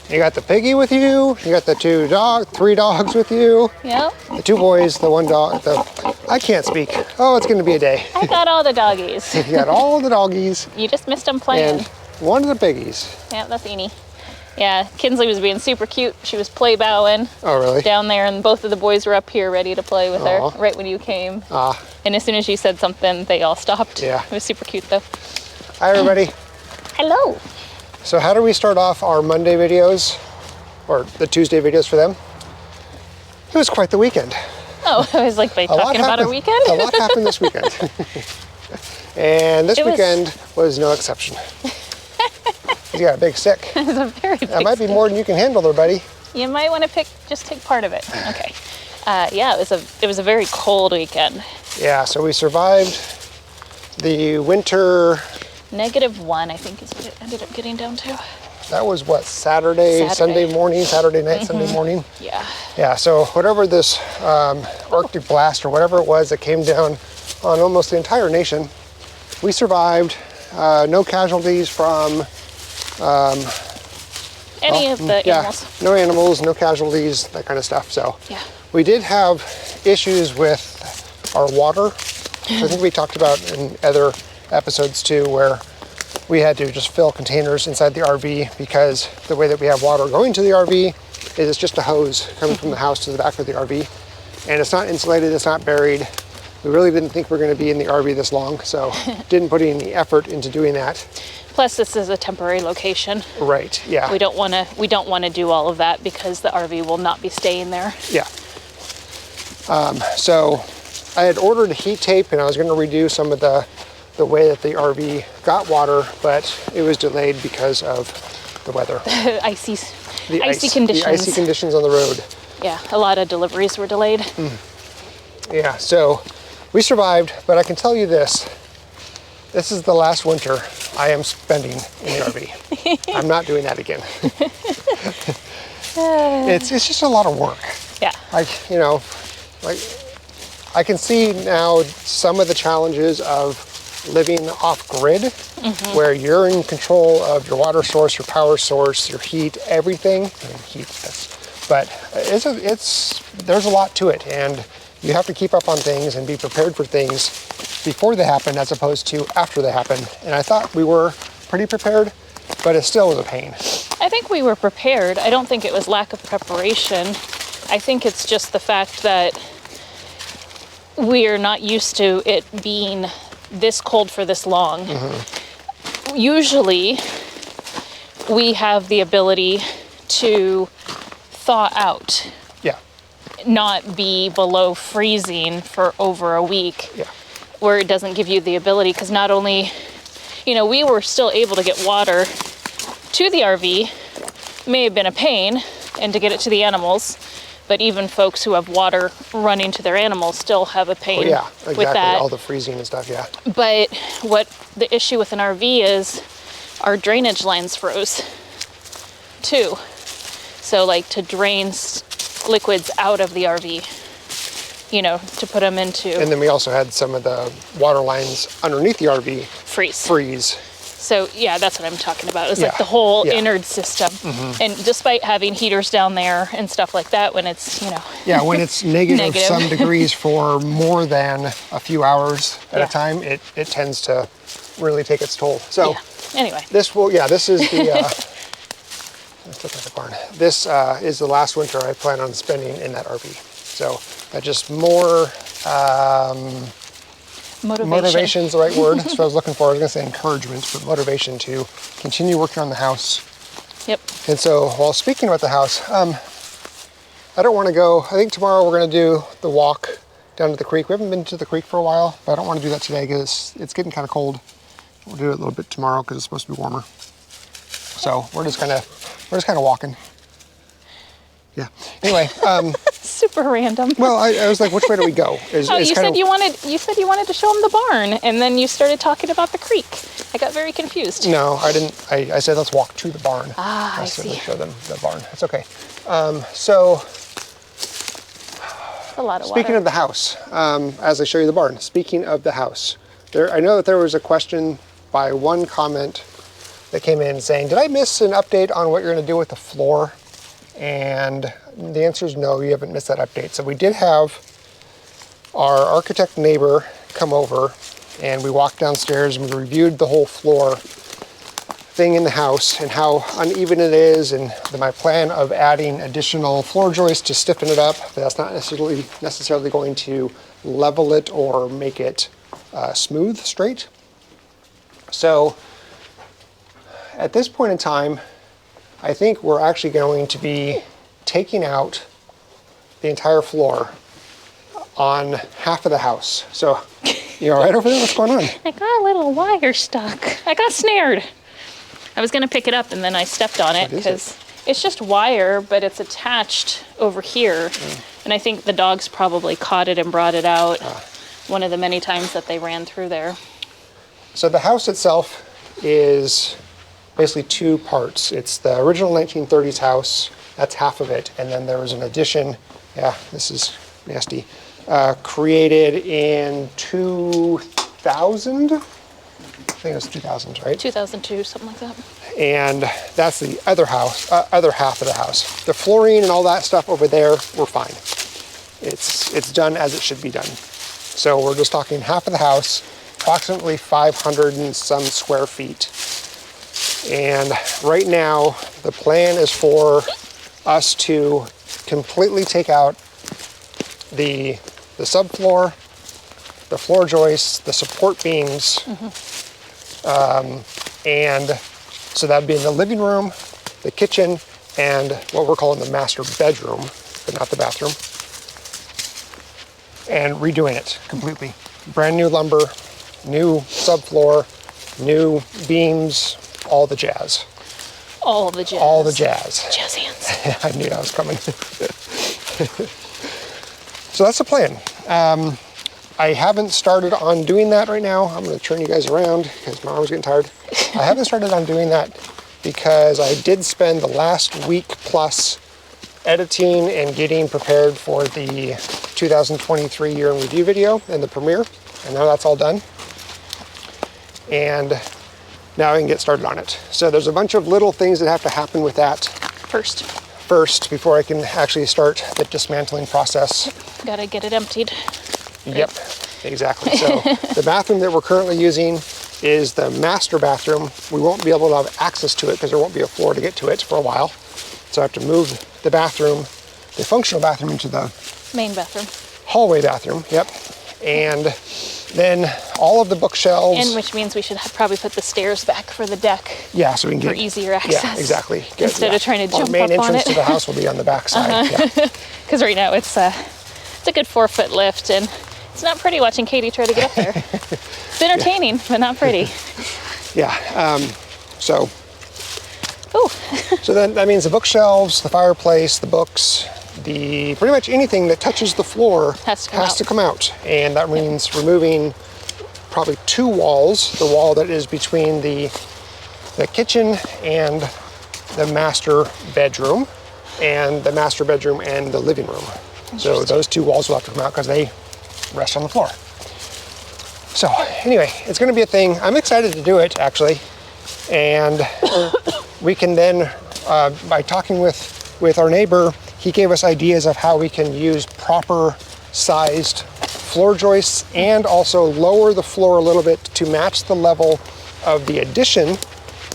You got the piggy with you. You got the three dogs with you. Yep. The 2 boys, the 1 dog. I can't speak. Oh, it's going to be a day. I got all the doggies. You got all the doggies. You just missed them playing. And one of the piggies. Yeah, that's Eenie. Yeah, Kinsley was being super cute. She was play bowing. Oh, really? Down there, and both of the boys were up here ready to play with her right when you came. And as soon as you said something, they all stopped. Yeah. It was super cute, though. Hi, everybody. Hello. So how do we start off our Monday videos, or the Tuesday videos for them? It was quite the weekend. Oh, I was like, by talking about our weekend? A lot happened this weekend. And this weekend was no exception. You got a big stick. It was a very big That might be more than you can handle there, buddy. You might want to just take part of it. Okay. Yeah, it was a very cold weekend. Yeah, so we survived the winter. -1, I think, is what it ended up getting down to. That was what, Saturday. Sunday morning, Saturday night, Sunday morning? Yeah. Yeah, so whatever this Arctic blast or whatever it was that came down on almost the entire nation, we survived. No casualties from any of the animals. No animals, no casualties, that kind of stuff. So yeah. We did have issues with our water. I think we talked about in other episodes too, where we had to just fill containers inside the RV because the way that we have water going to the RV is it's just a hose coming from the house to the back of the RV. And it's not insulated, it's not buried. We really didn't think we were going to be in the RV this long, so didn't put any effort into doing that. Plus, this is a temporary location. Right, yeah. We don't want to do all of that because the RV will not be staying there. Yeah. So I had ordered heat tape and I was going to redo some of the way that the RV got water, but it was delayed because of the weather. Icy conditions. The icy conditions on the road. Yeah, a lot of deliveries were delayed. Yeah, so we survived, but I can tell you this. This is the last winter I am spending in the RV. I'm not doing that again. It's just a lot of work. Yeah. I can see now some of the challenges of living off grid, where you're in control of your water source, your power source, your heat, everything. But there's a lot to it, and you have to keep up on things and be prepared for things before they happen as opposed to after they happen. And I thought we were pretty prepared, but it still was a pain. I think we were prepared. I don't think it was lack of preparation. I think it's just the fact that we're not used to it being this cold for this long. Usually we have the ability to thaw out. Yeah. Not be below freezing for over a week. Yeah. Where it doesn't give you the ability, because not only, we were still able to get water to the RV. May have been a pain, and to get it to the animals, but even folks who have water running to their animals still have a pain exactly. with that. All the freezing and stuff, yeah. But what the issue with an RV is, our drainage lines froze too. So to drain liquids out of the RV, to put them into. And then we also had some of the water lines underneath the RV freeze. So yeah, that's what I'm talking about. It's like the whole innard system. And despite having heaters down there and stuff like that, when it's, Yeah, when it's negative some degrees for more than a few hours at a time, it tends to really take its toll. So anyway. This is the, let's look at the barn. This is the last winter I plan on spending in that RV. So just more, motivation is the right word. That's what I was looking for. I was going to say encouragement, but motivation to continue working on the house. Yep. And so, while speaking about the house, I don't want to go. I think tomorrow we're going to do the walk down to the creek. We haven't been to the creek for a while, but I don't want to do that today because it's getting kind of cold. We'll do it a little bit tomorrow because it's supposed to be warmer. So we're just kind of walking. Yeah. Anyway. Super random. Well, I was like, which way do we go? You said you wanted to show them the barn, and then you started talking about the creek. I got very confused. No, I didn't. I said let's walk to the barn. I see. Show them the barn. It's okay. So. A lot of water. Speaking of the house, as I show you the barn. Speaking of the house, I know that there was a question by one comment that came in saying, did I miss an update on what you're going to do with the floor? And the answer is no, you haven't missed that update. So we did have our architect neighbor come over, and we walked downstairs and we reviewed the whole floor thing in the house and how uneven it is, and my plan of adding additional floor joists to stiffen it up. But that's not necessarily going to level it or make it smooth, straight. So at this point in time, I think we're actually going to be taking out the entire floor on half of the house. So, you all right over there? What's going on? I got a little wire stuck. I got snared. I was gonna pick it up and then I stepped on it because it's just wire, but it's attached over here. And I think the dogs probably caught it and brought it out one of the many times that they ran through there. So the house itself is basically two parts. It's the original 1930s house, that's half of it, and then there was an addition, yeah, this is nasty, created in 2000? I think it was 2000, right? 2002, something like that. And that's the other house, other half of the house. The flooring and all that stuff over there, we're fine. It's done as it should be done. So we're just talking half of the house, approximately 500 and some square feet. And right now, the plan is for us to completely take out the subfloor, the floor joists, the support beams, and so that'd be in the living room, the kitchen, and what we're calling the master bedroom, but not the bathroom. And redoing it completely. Brand new lumber, new subfloor, new beams, all the jazz. All the jazz. All the jazz. Jazz hands. I knew that was coming. So that's the plan. I haven't started on doing that right now. I'm going to turn you guys around because my arm's getting tired. I haven't started on doing that because I did spend the last week plus editing and getting prepared for the 2023 year in review video and the premiere, and now that's all done. And now I can get started on it. So there's a bunch of little things that have to happen with that first before I can actually start the dismantling process. Gotta get it emptied. Yep, exactly. So the bathroom that we're currently using is the master bathroom. We won't be able to have access to it because there won't be a floor to get to it for a while. So I have to move the bathroom, the functional bathroom, into the main bathroom. Hallway bathroom, yep. And then all of the bookshelves. And which means we should probably put the stairs back for the deck. Yeah, so we can get for easier access. Yeah, exactly. Instead of trying to jump up on it. Our main entrance to the house will be on the back side. Because right now it's a good 4-foot lift, and it's not pretty watching Katie try to get up there. It's entertaining, but not pretty. Yeah. So. Ooh. So then that means the bookshelves, the fireplace, the books, pretty much anything that touches the floor has to come out. And that means removing probably 2 walls, the wall that is between the kitchen and the master bedroom, and the master bedroom and the living room. So those 2 walls will have to come out because they rest on the floor. So anyway, it's going to be a thing. I'm excited to do it, actually. And we can then, by talking with our neighbor, he gave us ideas of how we can use proper sized floor joists and also lower the floor a little bit to match the level of the addition,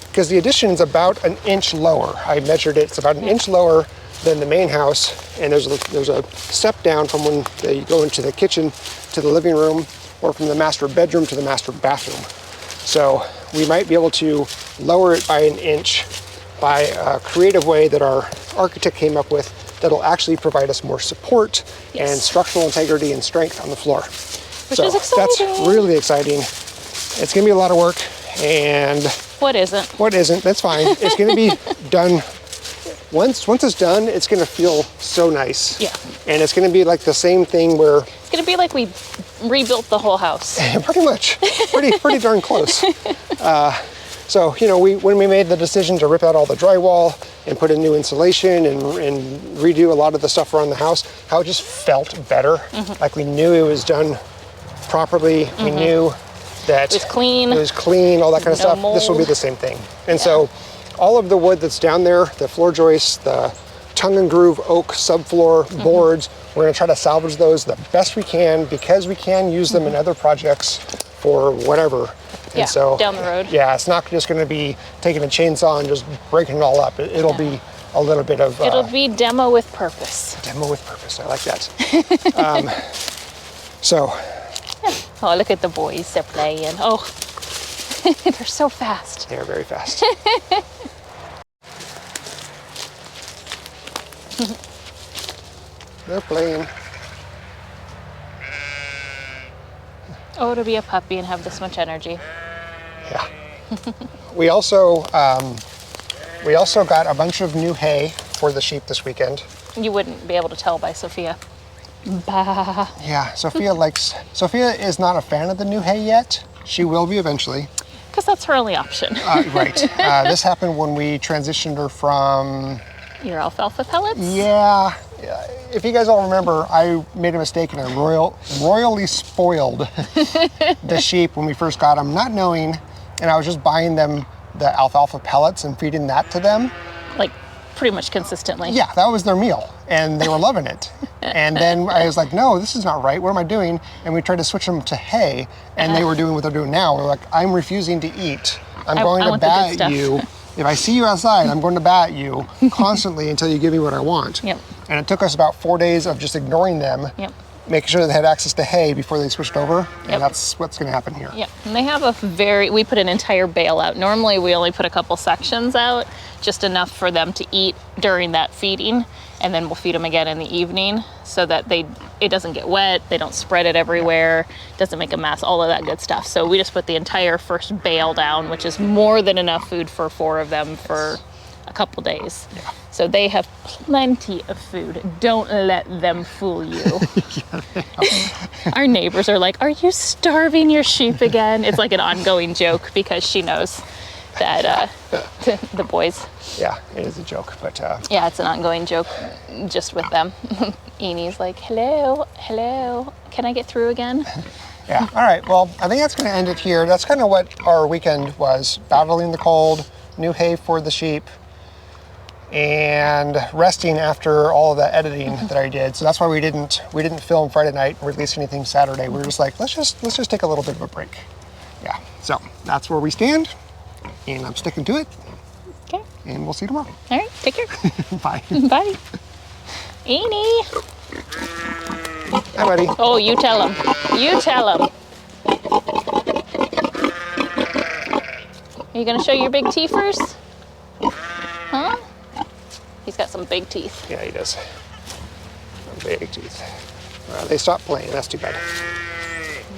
because the addition is about 1 inch lower. I measured it, it's about 1 inch lower than the main house, and there's a step down from when you go into the kitchen to the living room, or from the master bedroom to the master bathroom. So we might be able to lower it by 1 inch by a creative way that our architect came up with that'll actually provide us more support and structural integrity and strength on the floor. Which is exciting. That's really exciting. It's gonna be a lot of work, and what isn't? What isn't, that's fine. It's gonna be done. Once it's done, it's gonna feel so nice. Yeah. And it's gonna be like the same thing where it's gonna be like we rebuilt the whole house. Pretty much. Pretty darn close. So, when we made the decision to rip out all the drywall and put in new insulation and redo a lot of the stuff around the house, how it just felt better. Like we knew it was done properly. We knew that It was clean. It was clean, all that kind of No stuff. This will be mold. the same thing. And so all of the wood that's down there, the floor joists, the tongue and groove oak subfloor boards, we're gonna try to salvage those the best we can because we can use them in other projects for whatever. Yeah, And so, down the road. Yeah, it's not just gonna be taking a chainsaw and just breaking it all up. It'll be a little bit of It'll be demo with purpose. demo with purpose. I like that. So, Oh, look at the boys, they're playing. Oh, they're so fast. they're very fast. They're playing. Oh, to be a puppy and have this much energy. Yeah. We also got a bunch of new hay for the sheep this weekend. You wouldn't be able to tell by Sophia. Bah. Yeah, Sophia is not a fan of the new hay yet. She will be eventually. Because that's her only option. Right. This happened when we transitioned her from, Your alfalfa pellets? yeah, if you guys all remember, I made a mistake and I royally spoiled the sheep when we first got them, not knowing, and I was just buying them the alfalfa pellets and feeding that to them. Like, pretty much consistently. Yeah, that was their meal, and they were loving it. And then I was like, no, this is not right. What am I doing? And we tried to switch them to hay, and they were doing what they're doing now. We're like, I'm refusing to eat. I'm going to want the good bat stuff. at you. If I see you outside, I'm going to bat at you constantly until you give me what I want. Yep. And it took us about 4 days of just ignoring them, Yep. making sure they had access to hay before they switched over. Yep. And that's what's going to happen here. Yep. And they have we put an entire bale out. Normally we only put a couple sections out, just enough for them to eat during that feeding. And then we'll feed them again in the evening so that it doesn't get wet, they don't spread it everywhere, doesn't make a mess, all of that good stuff. So we just put the entire first bale down, which is more than enough food for 4 of them for a couple days. Yeah. So they have plenty of food. Don't let them fool you. Our neighbors are like, are you starving your sheep again? It's like an ongoing joke because she knows that the boys. Yeah, it is a joke, but Yeah, it's an ongoing joke just with them. Enie's like, hello, can I get through again? yeah. All right, well, I think that's going to end it here. That's kind of what our weekend was, battling the cold, new hay for the sheep, and resting after all of that editing that I did. So that's why we didn't film Friday night and release anything Saturday. We were just like, let's just take a little bit of a break. Yeah, so that's where we stand, and I'm sticking to it, Okay. and we'll see you tomorrow. All right, take care. Bye. Bye. Enie. Hi, buddy. Oh, you tell him. You tell him. Are you gonna show your big teeth first? Huh? He's got some big teeth. Yeah, he does. Big teeth. They stopped playing. That's too bad.